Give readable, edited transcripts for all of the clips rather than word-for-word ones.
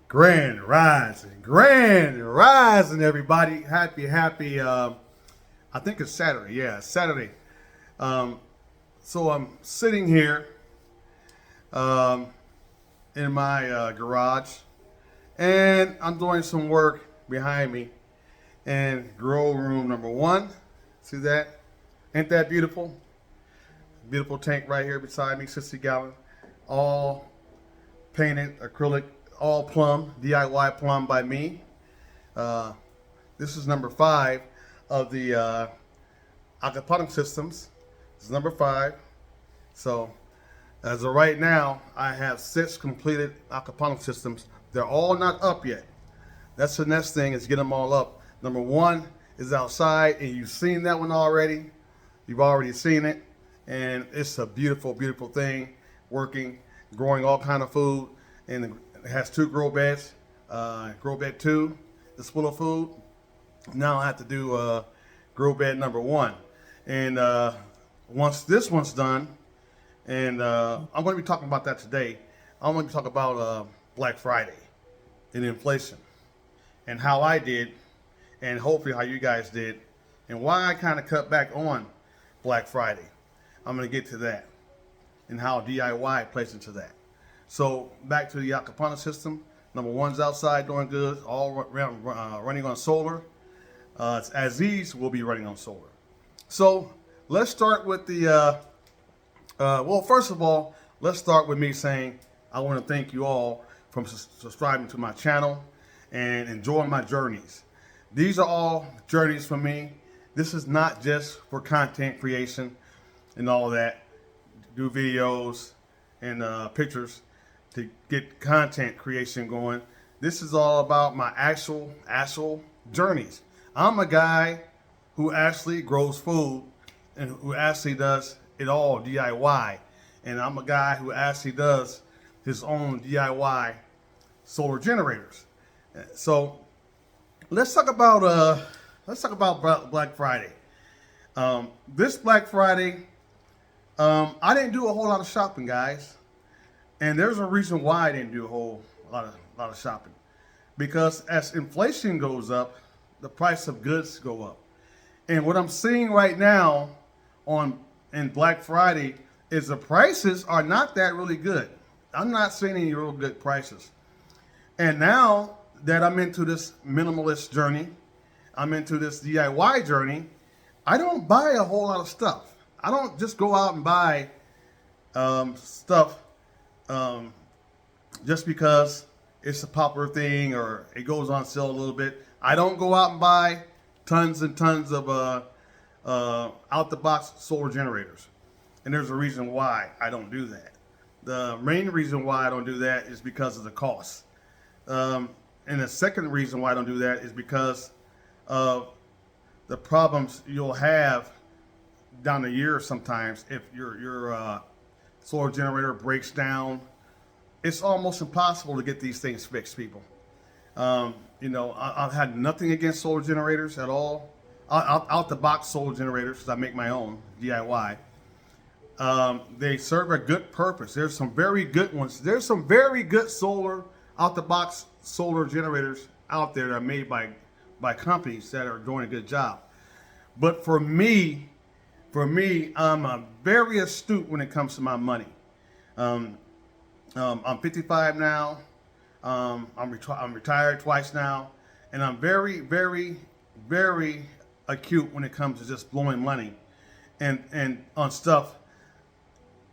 Grand rising, everybody. Happy. I think it's Saturday. Yeah, it's Saturday. Um, so I'm sitting here um, in my garage, and I'm doing some work behind me in grow room number one. See that? Ain't that beautiful? Beautiful tank right here beside me, 60-gallon, all painted acrylic, all plumb, DIY plumb by me. Uh, this is number 5 of the aquaponic systems. This is number 5. So as of right now, I have 6 completed aquaponic systems. They're all not up yet. That's the next thing, is get them all up. Number 1 is outside, and you've seen that one already. You've already seen it, and it's a beautiful, beautiful thing, working, growing all kind of food, and it has 2 grow beds. Grow bed 2 is full of food. Now I have to do grow bed number 1, and once this one's done, and I'm going to be talking about that today. I'm going to talk about Black Friday and inflation, and how I did, and hopefully how you guys did, and why I kind of cut back on Black Friday. I'm going to get to that, and how DIY plays into that. So back to the aquaponic system. Number 1's outside, doing good, all running on solar. As these will be running on solar. So let's start with the, well, first of all, let's start with me saying I want to thank you all for subscribing to my channel and enjoying my journeys. These are all journeys for me. This is not just for content creation and all that, do videos and pictures to get content creation going. This is all about my actual journeys. I'm a guy who actually grows food and who actually does it all DIY. And I'm a guy who actually does his own DIY solar generators. So let's talk about Black Friday. This Black Friday, I didn't do a whole lot of shopping, guys. And there's a reason why I didn't do a whole lot of shopping. Because as inflation goes up, the price of goods go up. And what I'm seeing right now in Black Friday is the prices are not that really good. I'm not seeing any real good prices. And now that I'm into this minimalist journey, I'm into this DIY journey, I don't buy a whole lot of stuff. I don't just go out and buy stuff just because it's a popular thing or it goes on sale a little bit. I don't go out and buy tons and tons of out-the-box solar generators. And there's a reason why I don't do that. The main reason why I don't do that is because of the cost. And the second reason why I don't do that is because of the problems you'll have down the year sometimes if your solar generator breaks down. It's almost impossible to get these things fixed, people. I've had nothing against solar generators at all. Out the box solar generators, because I make my own DIY. They serve a good purpose. There's some very good ones. There's some very good solar out the box solar generators out there that are made by companies that are doing a good job. But for me, I'm very astute when it comes to my money. I'm 55 now. I'm retired twice now, and I'm very, very, very acute when it comes to just blowing money, and on stuff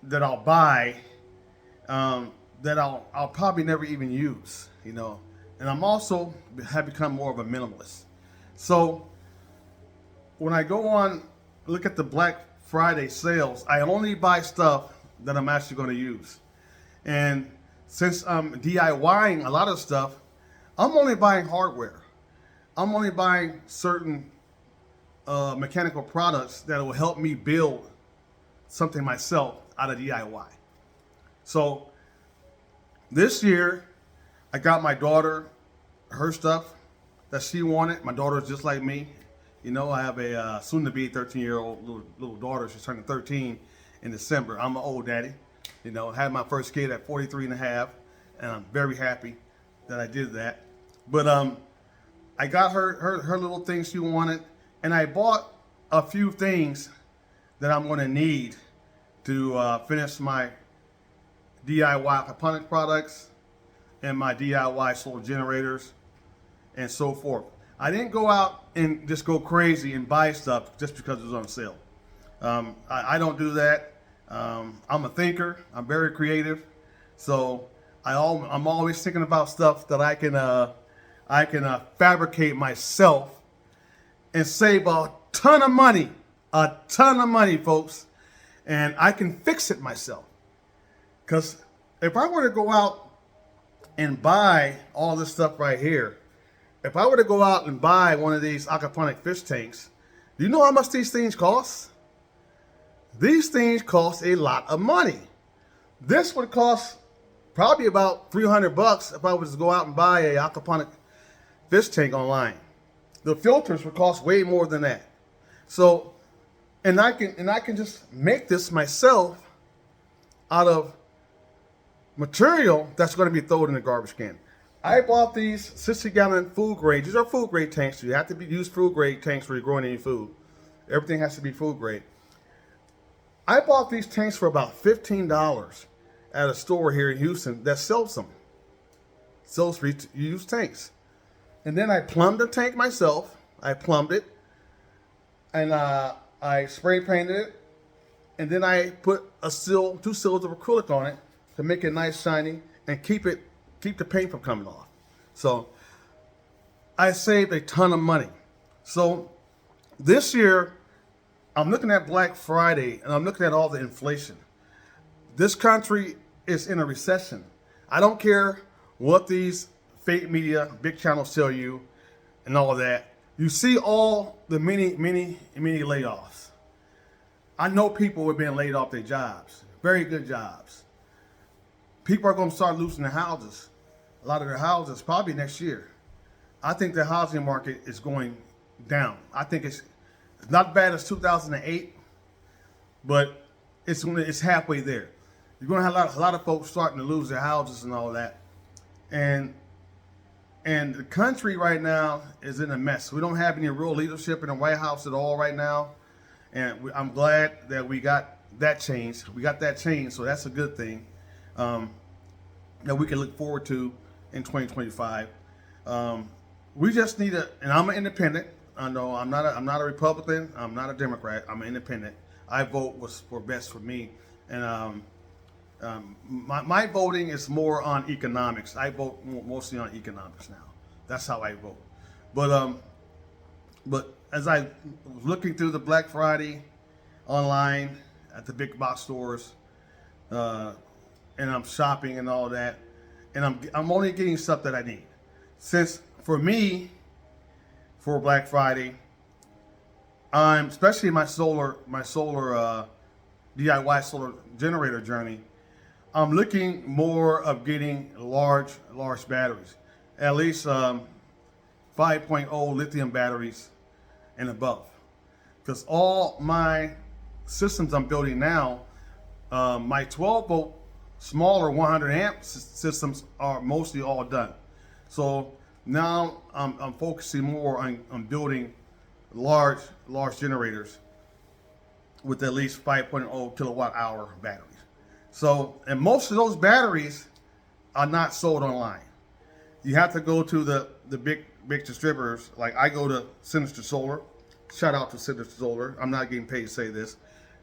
that I'll buy, that I'll probably never even use, And I'm also have become more of a minimalist. So when I go on, look at the Black Friday sales, I only buy stuff that I'm actually going to use. And since I'm DIYing a lot of stuff, I'm only buying hardware. I'm only buying certain mechanical products that will help me build something myself out of DIY. So this year, I got my daughter her stuff that she wanted. My daughter is just like me. I have a soon-to-be 13-year-old little daughter. She's turning 13 in December. I'm an old daddy. I had my first kid at 43 and a half, and I'm very happy that I did that. But I got her little things she wanted, and I bought a few things that I'm going to need to finish my DIY aquaponic products and my DIY solar generators and so forth. I didn't go out and just go crazy and buy stuff just because it was on sale. I don't do that. I'm a thinker. I'm very creative, so I'm always thinking about stuff that I can fabricate myself and save a ton of money, folks, and I can fix it myself. Because if I were to go out and buy all this stuff right here, if I were to go out and buy one of these aquaponic fish tanks, do you know how much these things cost? These things cost a lot of money. This would cost probably about $300 if I was to go out and buy a aquaponic fish tank online. The filters would cost way more than that. So, and I can just make this myself out of material that's going to be thrown in the garbage can. I bought these 60-gallon food grade. These are food grade tanks. You have to use food grade tanks when you're growing any food. Everything has to be food grade. I bought these tanks for about $15 at a store here in Houston that sells them. Sells reused tanks. And then I plumbed the tank myself. I plumbed it. And I spray painted it. And then I put two sills of acrylic on it to make it nice, shiny, and keep the paint from coming off. So I saved a ton of money. So this year, I'm looking at Black Friday, and I'm looking at all the inflation. This country is in a recession. I don't care what these fake media, big channels tell you and all of that. You see all the many layoffs. I know people who are being laid off their jobs, very good jobs. People are going to start losing their houses, a lot of their houses, probably next year. I think the housing market is going down. I think it's not bad as 2008, but it's halfway there. You're going to have a lot of folks starting to lose their houses and all that. And the country right now is in a mess. We don't have any real leadership in the White House at all right now. And I'm glad that we got that changed. We got that changed, so that's a good thing that we can look forward to in 2025. We just need and I'm an independent. I know I'm not a Republican. I'm not a Democrat. I'm an independent. I vote what's for best for me, and my voting is more on economics. I vote mostly on economics now. That's how I vote. But as I was looking through the Black Friday online at the big box stores, and I'm shopping and all that, and I'm only getting stuff that I need. Since for me, for Black Friday, I'm especially my solar DIY solar generator journey. I'm looking more of getting large batteries, at least 5.0 lithium batteries and above, because all my systems I'm building now, my 12 volt smaller 100 amp systems are mostly all done. So now I'm focusing more on building large generators with at least 5.0 kilowatt hour batteries. So, and most of those batteries are not sold online. You have to go to the big distributors. Like I go to Sinister Solar. Shout out to Sinister Solar. I'm not getting paid to say this.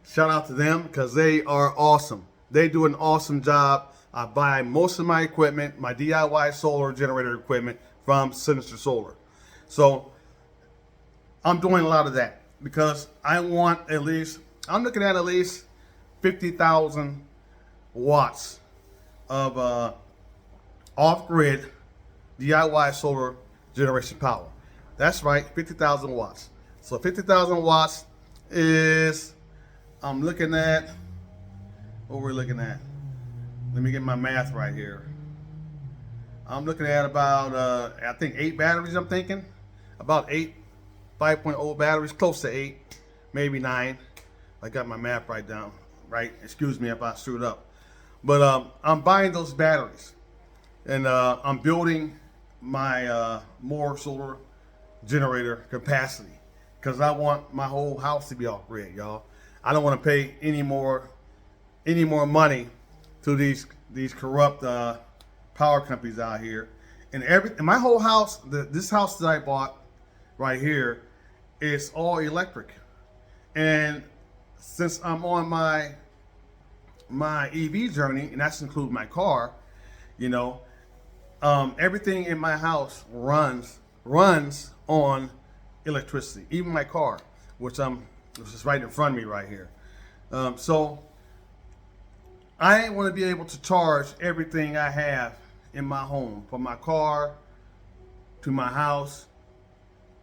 Shout out to them because they are awesome. They do an awesome job. I buy most of my equipment, my DIY solar generator equipment, from Sinister Solar. So I'm doing a lot of that because I want I'm looking at least 50,000 watts of off-grid DIY solar generation power. That's right, 50,000 watts. So 50,000 watts is, I'm looking at, what we're looking at. Let me get my math right here. I'm looking at about, I think 8 batteries, I'm thinking. About 8 5.0 batteries, close to 8, maybe 9. I got my math right. Excuse me if I screwed up. But I'm buying those batteries. and I'm building my more solar generator capacity because I want my whole house to be off grid, y'all. I don't want to pay any more money to these corrupt power companies out here. And my whole house, this house that I bought right here, is all electric. And since I'm on my EV journey, and that's include my car, you know, everything in my house runs on electricity. Even my car, which is right in front of me right here. So I want to be able to charge everything I have in my home, from my car to my house,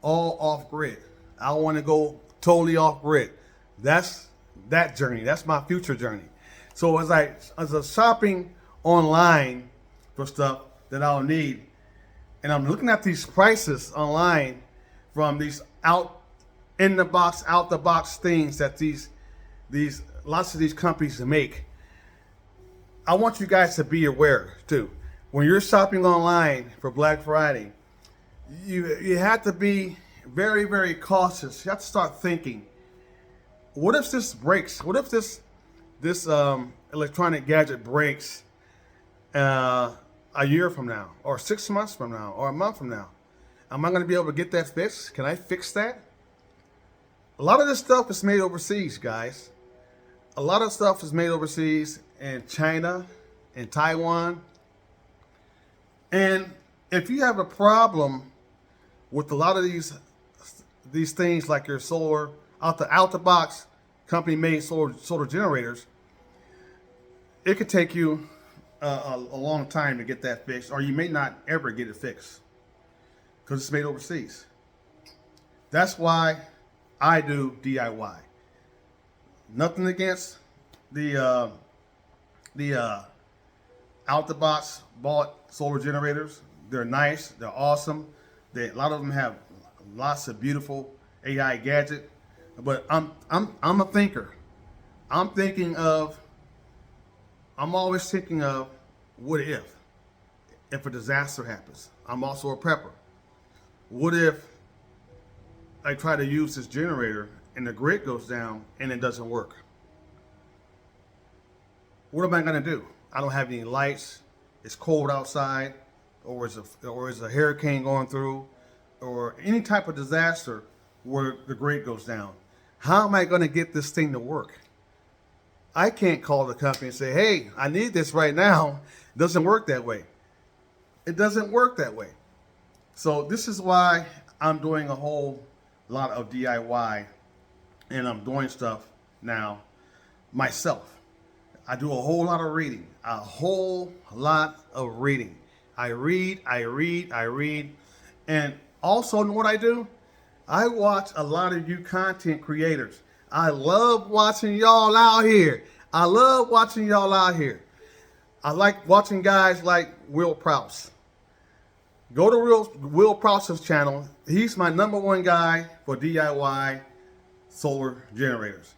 all off grid. I want to go totally off grid. That's that journey. That's my future journey. So as I shopping online for stuff that I'll need, and I'm looking at these prices online from these out the box things that these lots of these companies make. I want you guys to be aware too. When you're shopping online for Black Friday, you have to be very, very cautious. You have to start thinking, what if this breaks? What if this electronic gadget breaks a year from now, or 6 months from now, or a month from now? Am I going to be able to get that fixed? Can I fix that? A lot of this stuff is made overseas, guys. A lot of stuff is made overseas in China, in Taiwan. And if you have a problem with a lot of these things, like your solar out the box company made solar generators, it could take you a long time to get that fixed, or you may not ever get it fixed because it's made overseas. That's why I do DIY. Nothing against the out the box bought solar generators. They're nice. They're awesome. A lot of them have lots of beautiful AI gadget. But I'm a thinker. I'm always thinking of what if a disaster happens. I'm also a prepper. What if I try to use this generator and the grid goes down and it doesn't work? What am I going to do? I don't have any lights. It's cold outside, or is a hurricane going through, or any type of disaster where the grid goes down. How am I going to get this thing to work? I can't call the company and say, hey, I need this right now. It doesn't work that way. It doesn't work that way. So this is why I'm doing a whole lot of DIY, and I'm doing stuff now myself. I do a whole lot of reading, I read. And also, what I do, I watch a lot of you content creators. I love watching y'all out here. I like watching guys like Will Prowse. Go to Will Prowse's channel. He's my #1 guy for DIY solar generators.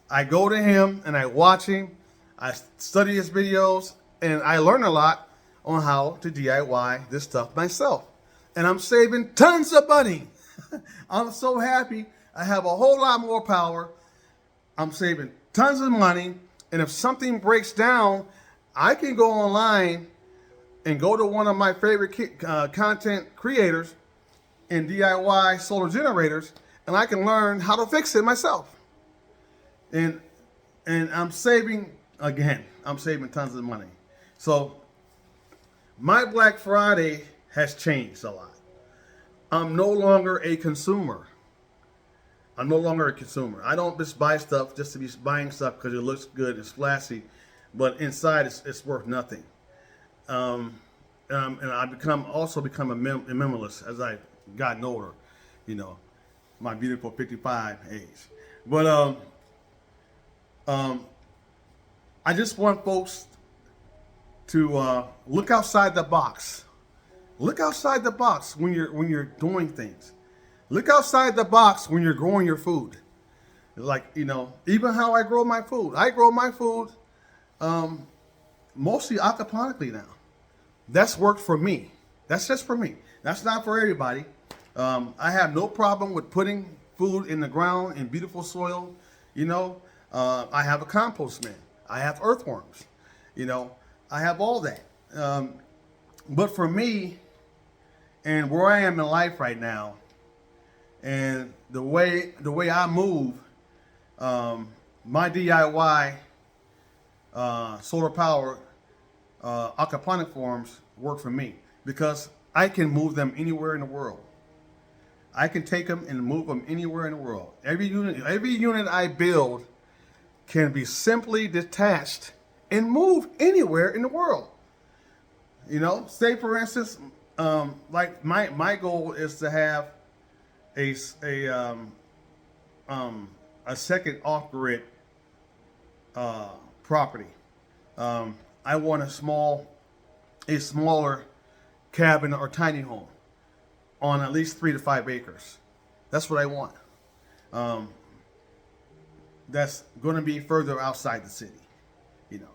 I go to him and I watch him. I study his videos, and I learn a lot on how to DIY this stuff myself. And I'm saving tons of money. I'm so happy. I have a whole lot more power. I'm saving tons of money. And if something breaks down, I can go online and go to one of my favorite content creators in DIY solar generators, and I can learn how to fix it myself. And I'm saving tons of money. So my Black Friday has changed a lot. I'm no longer a consumer. I don't just buy stuff just to be buying stuff because it looks good, it's flashy, but inside it's worth nothing. And I become a minimalist as I've gotten older, my beautiful 55 age. But I just want folks to look outside the box. Look outside the box when you're doing things. Look outside the box when you're growing your food. Like, even how I grow my food. I grow my food mostly aquaponically now. That's worked for me. That's just for me. That's not for everybody. I have no problem with putting food in the ground in beautiful soil. You know, I have a compost bin. I have earthworms. You know, I have all that. But for me, and where I am in life right now, and the way I move, my DIY solar power aquaponic farms work for me because I can move them anywhere in the world. I can take them and move them anywhere in the world. Every unit I build can be simply detached and moved anywhere in the world. You know, say for instance, like my goal is to have a second off-grid property. I want a smaller cabin or tiny home on at least 3 to 5 acres. That's what I want. That's going to be further outside the city. You know,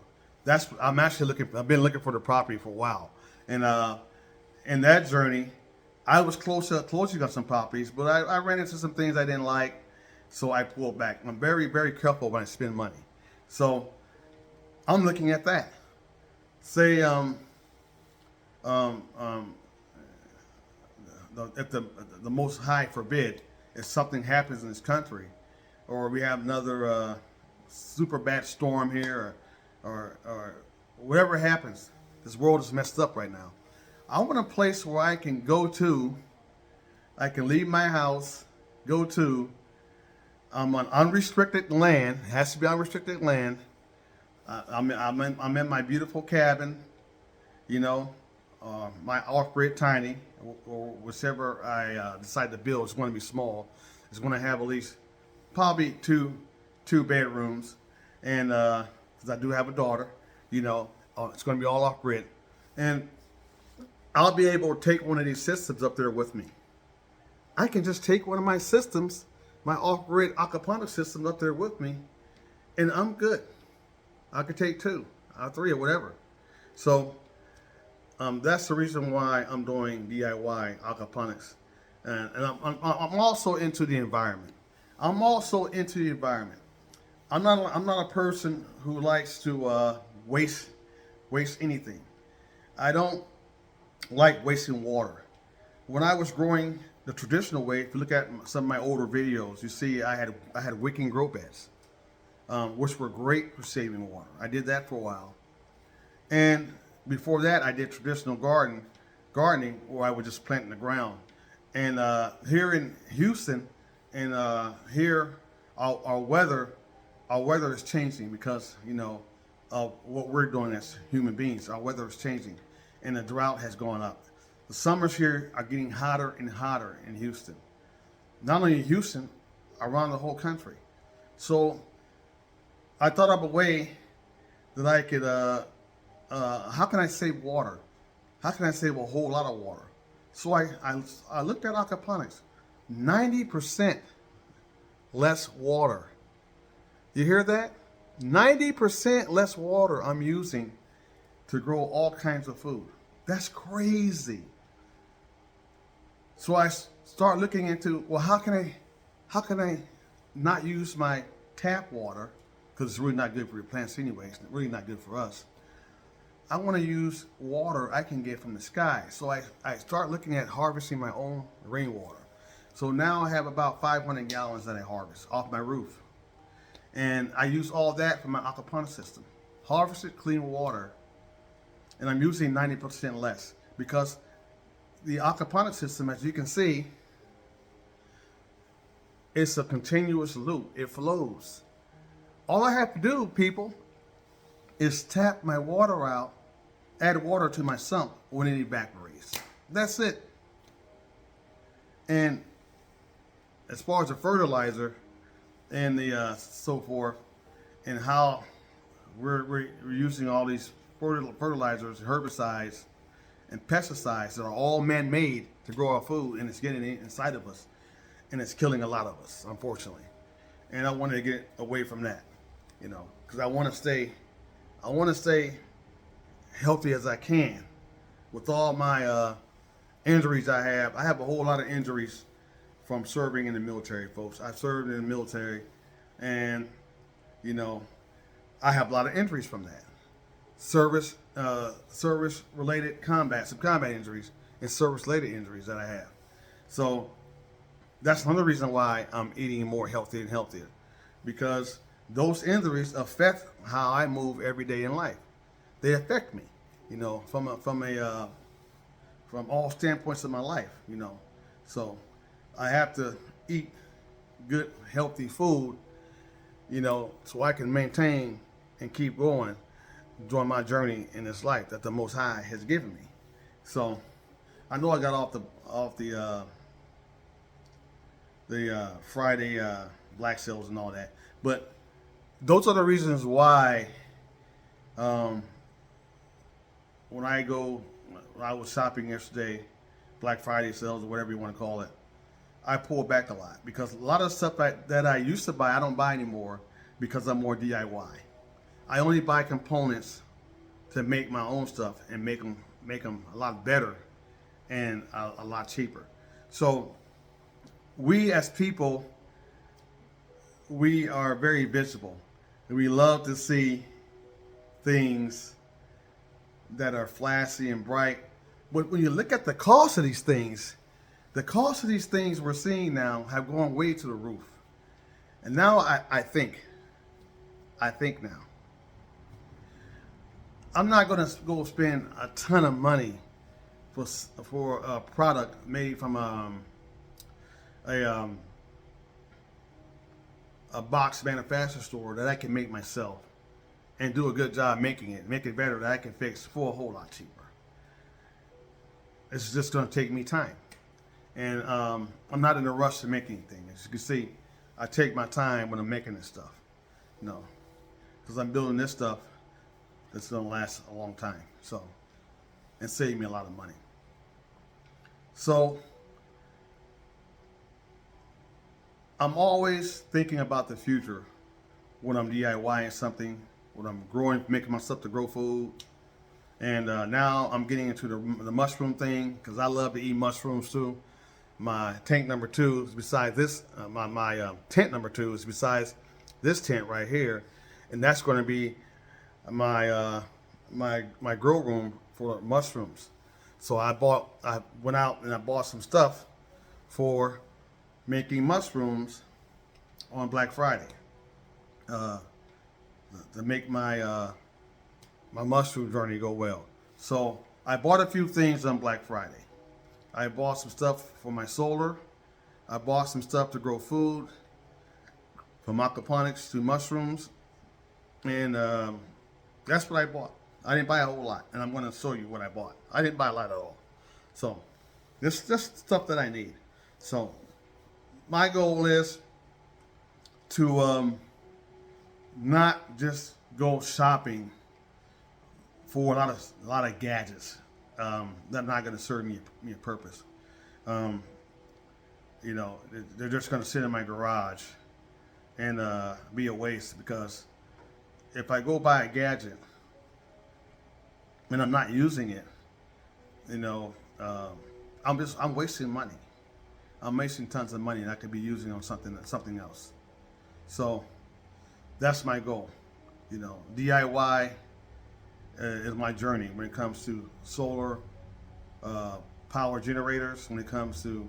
I'm actually looking. I've been looking for the property for a while, and in that journey, I was closing on some properties, but I ran into some things I didn't like, so I pulled back. I'm very, very careful when I spend money. So I'm looking at that. Say, if the Most High forbid, if something happens in this country, or we have another super bad storm here, or whatever happens, this world is messed up right now. I want a place where I can go to. I can leave my house, go to. I'm on unrestricted land. It has to be unrestricted land. I'm in my beautiful cabin, you know, my off-grid tiny, or whichever I decide to build. It's going to be small. It's going to have at least probably two bedrooms, and because I do have a daughter, you know, it's going to be all off-grid, and I'll be able to take one of these systems up there with me. I can just take one of my systems, my off-grid aquaponics system up there with me, and I'm good. I could take 2 or 3 or whatever. So that's the reason why I'm doing DIY aquaponics, and I'm also into the environment. I'm not a person who likes to waste anything. I don't like wasting water. When I was growing the traditional way, if you look at some of my older videos, you see I had wicking grow beds, which were great for saving water. I did that for a while, and before that, I did traditional gardening, where I would just plant in the ground. And here in Houston, and here our weather is changing because, you know, of what we're doing as human beings. Our weather is changing, and the drought has gone up. The summers here are getting hotter and hotter in Houston. Not only in Houston, around the whole country. So I thought of a way that I could, how can I save water? How can I save a whole lot of water? So I looked at aquaponics. 90% less water. You hear that? 90% less water I'm using to grow all kinds of food. That's crazy. So I start looking into, well, how can I not use my tap water, because it's really not good for your plants anyway. It's really not good for us. I want to use water I can get from the sky. So I start looking at harvesting my own rainwater. So now I have about 500 gallons that I harvest off my roof. And I use all that for my aquaponics system. Harvested clean water, and I'm using 90% less, because the aquaponics system, as you can see, it's a continuous loop. It flows. All I have to do, people, is tap my water out, add water to my sump when it evaporates. That's it. And as far as the fertilizer and the so forth, and how we're using all these fertilizers, herbicides, and pesticides that are all man-made to grow our food, and it's getting inside of us, and it's killing a lot of us, unfortunately. And I wanted to get away from that, you know, because I want to stay healthy as I can, with all my injuries I have a whole lot of injuries from serving in the military, folks. I served in the military, and you know, I have a lot of injuries from that. Service related some combat injuries, and service related injuries that I have. So that's another reason why I'm eating more healthy and healthier, because those injuries affect how I move every day in life. They affect me, from all standpoints of my life, So I have to eat good, healthy food, so I can maintain and keep going during my journey in this life that the Most High has given me. So I know I got off the Friday black sales and all that, but those are the reasons why when I was shopping yesterday, Black Friday sales or whatever you want to call it, I pulled back a lot because a lot of stuff that I used to buy, I don't buy anymore because I'm more DIY. I only buy components to make my own stuff and make them a lot better and a lot cheaper. So we as people, we are very visible. We love to see things that are flashy and bright. But when you look at the cost of these things we're seeing now have gone way to the roof. And now I think now, I'm not going to go spend a ton of money for a product made from a box manufacturer store that I can make myself and do a good job making it, make it better, that I can fix for a whole lot cheaper. It's just going to take me time. And I'm not in a rush to make anything. As you can see, I take my time when I'm making this stuff. Because I'm building this stuff that's going to last a long time. So, and save me a lot of money. So, I'm always thinking about the future when I'm DIYing something, when I'm making my stuff to grow food. And now I'm getting into the mushroom thing because I love to eat mushrooms too. My tank number 2 is beside this. My tent number 2 is besides this tent right here, and that's going to be my grow room for mushrooms. So I went out and I bought some stuff for making mushrooms on Black Friday to make my mushroom journey go well. So I bought a few things on Black Friday. I bought some stuff for my solar. I bought some stuff to grow food, from aquaponics to mushrooms, and that's what I bought. I didn't buy a whole lot, and I'm going to show you what I bought. I didn't buy a lot at all. So this is just stuff that I need. So my goal is to not just go shopping for a lot of gadgets that are not going to serve me a purpose. They're just going to sit in my garage and be a waste, because if I go buy a gadget and I'm not using it, I'm wasting money. I'm wasting tons of money that I could be using on something else. So that's my goal. DIY is my journey when it comes to solar power generators, when it comes to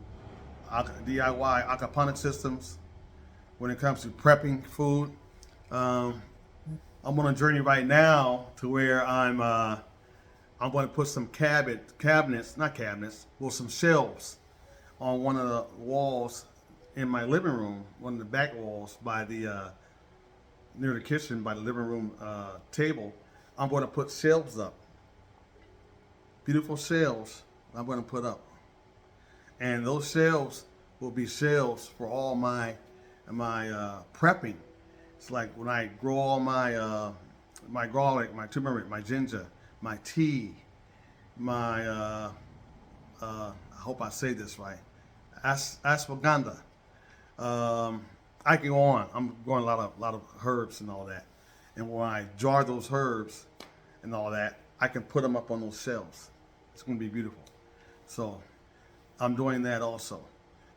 DIY aquaponic systems, when it comes to prepping food. I'm on a journey right now to where I'm going to put some some shelves on one of the walls in my living room, one of the back walls by the near the kitchen, by the living room table. I'm going to put shelves up, beautiful shelves I'm going to put up, and those shelves will be shelves for all my prepping. It's like when I grow all my garlic, my turmeric, my ginger, my tea, my I hope I say this right, ashwagandha. I can go on. I'm growing a lot of herbs and all that. And when I jar those herbs and all that, I can put them up on those shelves. It's going to be beautiful. So I'm doing that also.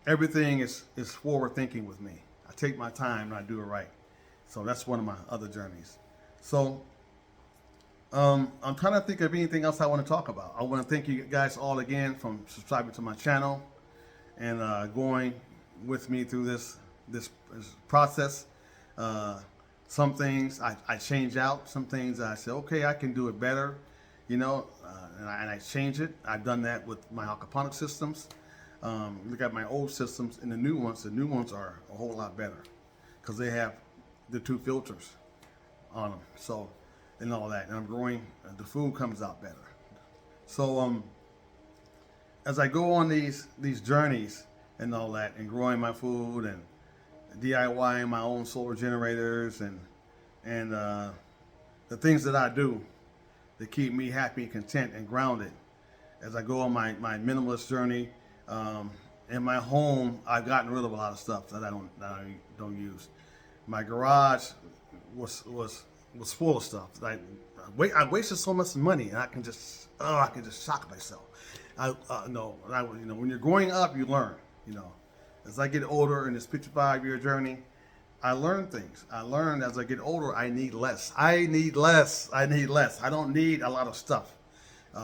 Everything is forward thinking with me. I take my time and I do it right. So that's one of my other journeys. So I'm trying to think of anything else I want to talk about. I want to thank you guys all again from subscribing to my channel and going with me through this process. Some things I change out. Some things I say, okay, I can do it better, and I change it. I've done that with my aquaponics systems. Look at my old systems and the new ones. The new ones are a whole lot better because they have the 2 filters on them. So, and all that. And I'm growing, the food comes out better. So, as I go on these journeys and all that, and growing my food and DIYing my own solar generators and the things that I do to keep me happy and content and grounded as I go on my minimalist journey. In my home, I've gotten rid of a lot of stuff that I don't use. My garage was full of stuff. I wasted so much money, and I can just shock myself. When you're growing up, you learn. As I get older in this 55-year journey, I learn things. I learned as I get older, I need less. I don't need a lot of stuff.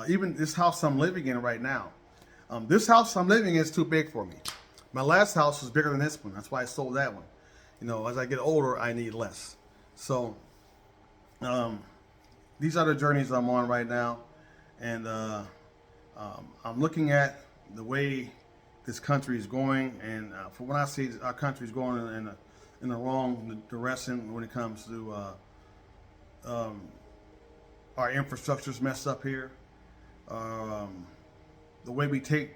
Even this house I'm living in right now. This house I'm living in is too big for me. My last house was bigger than this one. That's why I sold that one. As I get older, I need less. So these are the journeys I'm on right now. And I'm looking at the way this country is going. And for when I see our country is going in the wrong direction when it comes to our infrastructure's messed up here. The way we take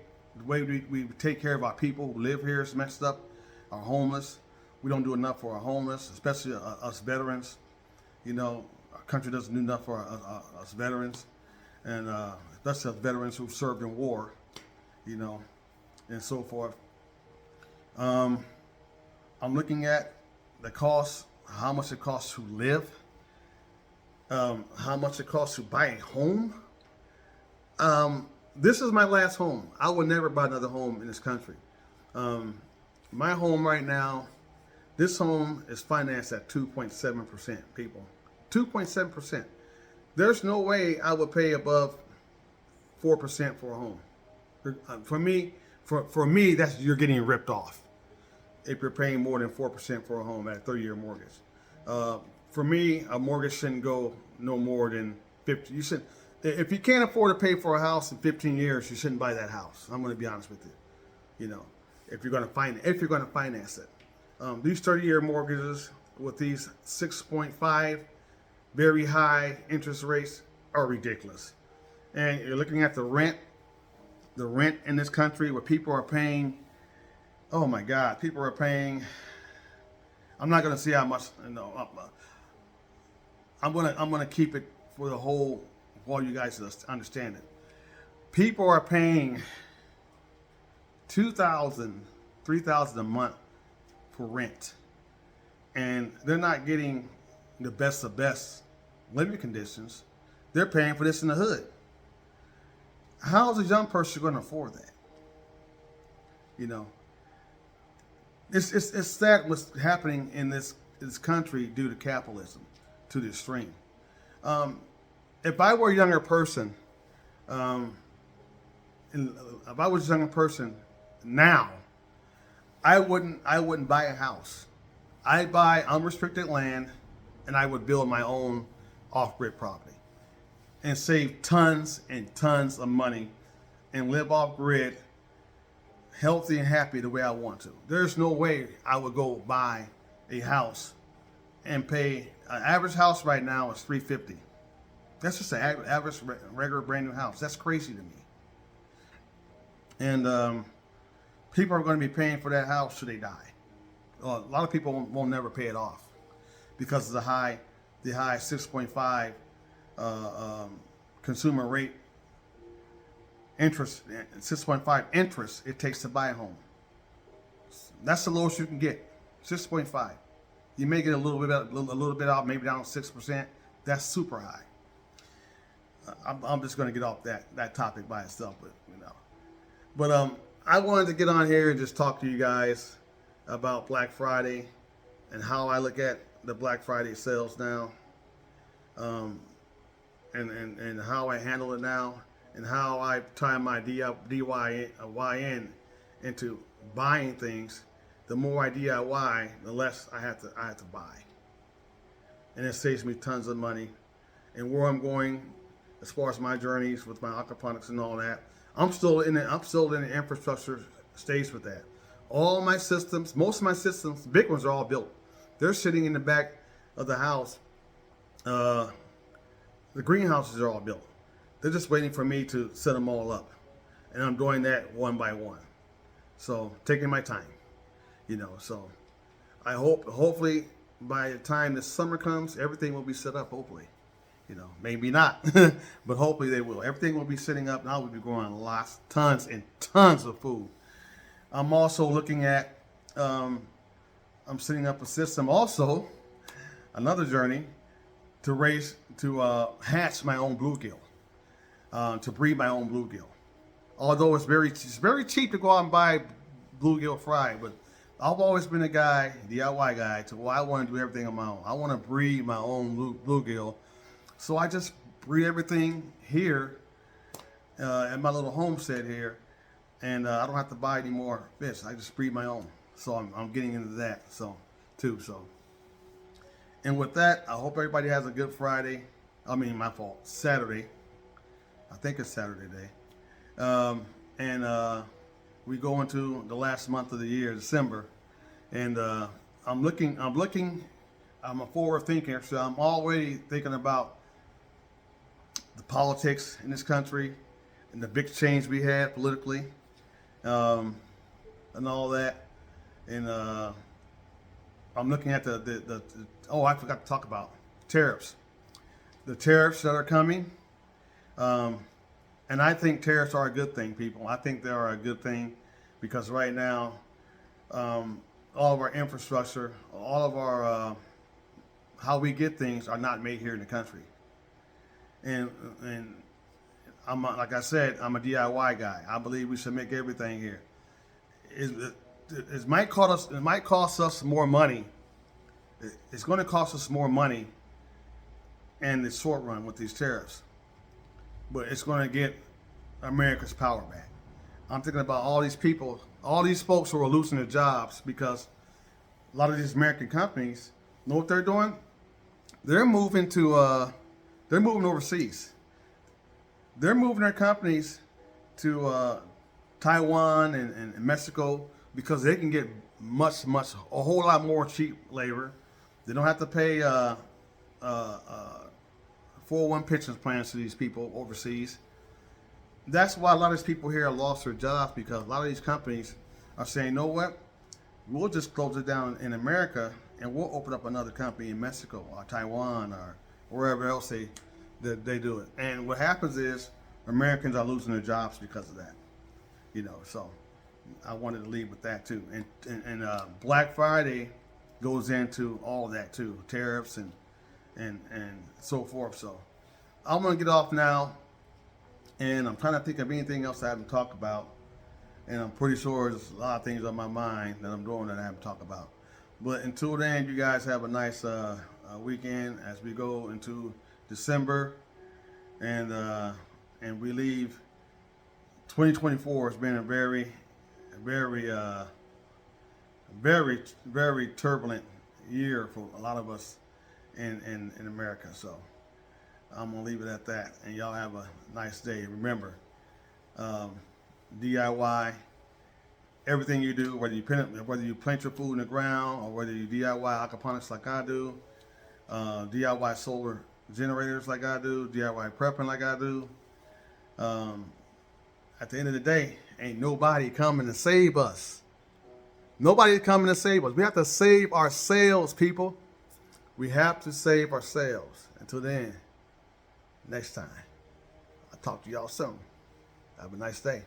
care of our people who live here is messed up. Our homeless, we don't do enough for our homeless, especially us veterans. Our country doesn't do enough for us veterans, and especially us veterans who served in war, and so forth. I'm looking at the cost, how much it costs to live, how much it costs to buy a home. This is my last home. I will never buy another home in this country. My home right now, this home is financed at 2.7%, people. 2.7%. There's no way I would pay above 4% for a home. For me, that's, you're getting ripped off if you're paying more than 4% for a home at a 30-year mortgage. For me, a mortgage shouldn't go no more than 50. If you can't afford to pay for a house in 15 years, you shouldn't buy that house. I'm going to be honest with you. If you're going to finance it, these 30-year mortgages with these 6.5 very high interest rates are ridiculous. And you're looking at the rent in this country where people are paying. Oh my God, people are paying. I'm not going to see how much. I'm going to keep it for the whole. For you guys to understand it. People are paying $2,000, $3,000 a month for rent. And they're not getting the best of best living conditions. They're paying for this in the hood. How is a young person going to afford that? It's sad what's happening in this country due to capitalism, to the extreme. If I were a younger person, if I was a younger person now, I wouldn't buy a house. I'd buy unrestricted land, and I would build my own off-grid property, and save tons and tons of money, and live off-grid, healthy and happy the way I want to. There's no way I would go buy a house and pay. An average house right now is $350. That's just an average, regular, brand new house. That's crazy to me. And people are going to be paying for that house till they die. A lot of people won't never pay it off because of the high 6.5 consumer rate interest, 6.5 interest it takes to buy a home. That's the lowest you can get, 6.5. You may get a little bit out, maybe down 6%. That's super high. I'm just going to get off that topic by itself, but But I wanted to get on here and just talk to you guys about Black Friday and how I look at the Black Friday sales now, and how I handle it now, and how I tie my DIY into buying things. The more I DIY, the less I have to buy, and it saves me tons of money. And where I'm going, as far as my journeys with my aquaponics and all that, I'm still in the infrastructure stage with that. All my systems, most of my systems, big ones, are all built. They're sitting in the back of the house. The greenhouses are all built. They're just waiting for me to set them all up, and I'm doing that one by one. So taking my time, So I hopefully by the time the summer comes, everything will be set up. Hopefully. Maybe not, but hopefully they will. Everything will be sitting up, and I will be growing tons and tons of food. I'm also looking at, I'm setting up a system also, another journey, to hatch my own bluegill, to breed my own bluegill. Although it's very cheap to go out and buy bluegill fry, but I've always been a guy, DIY guy, I want to do everything on my own. I want to breed my own bluegill. So I just breed everything here at my little homestead here, and I don't have to buy any more fish. I just breed my own. So I'm getting into that too. And with that, I hope everybody has a good Friday. My fault, Saturday. I think it's Saturday day. And we go into the last month of the year, December, and I'm a forward thinker, so I'm already thinking about the politics in this country and the big change we had politically, and all that. And I'm looking at I forgot to talk about tariffs. The tariffs that are coming. And I think tariffs are a good thing, people. I think they are a good thing because right now, all of our infrastructure, all of our how we get things are not made here in the country. And like I said, I'm a DIY guy. I believe we should make everything here. It might cost us more money. It's going to cost us more money in the short run with these tariffs, but it's going to get America's power back. I'm thinking about all these people, all these folks who are losing their jobs because a lot of these American companies, know what they're doing? They're moving overseas. They're moving their companies to Taiwan and Mexico because they can get a whole lot more cheap labor. They don't have to pay 401 pension plans to these people overseas. That's why a lot of these people here have lost their jobs, because a lot of these companies are saying, you know what, we'll just close it down in America and we'll open up another company in Mexico or Taiwan or wherever else they do it. And what happens is Americans are losing their jobs because of that. So I wanted to leave with that too. And Black Friday goes into all of that too, tariffs and so forth. So I'm gonna get off now, and I'm trying to think of anything else I haven't talked about. And I'm pretty sure there's a lot of things on my mind that I'm doing that I haven't talked about. But until then, you guys have a nice weekend as we go into December, and we leave. 2024 has been a very, very, very turbulent year for a lot of us in America. So I'm gonna leave it at that, and y'all have a nice day. Remember, DIY everything you do, whether you plant your food in the ground or whether you DIY aquaponics like I do, DIY solar generators like I do, DIY prepping like I do. At the end of the day, ain't nobody coming to save us. Nobody's coming to save us. We have to save ourselves, people. We have to save ourselves. Until then, next time, I'll talk to y'all soon. Have a nice day.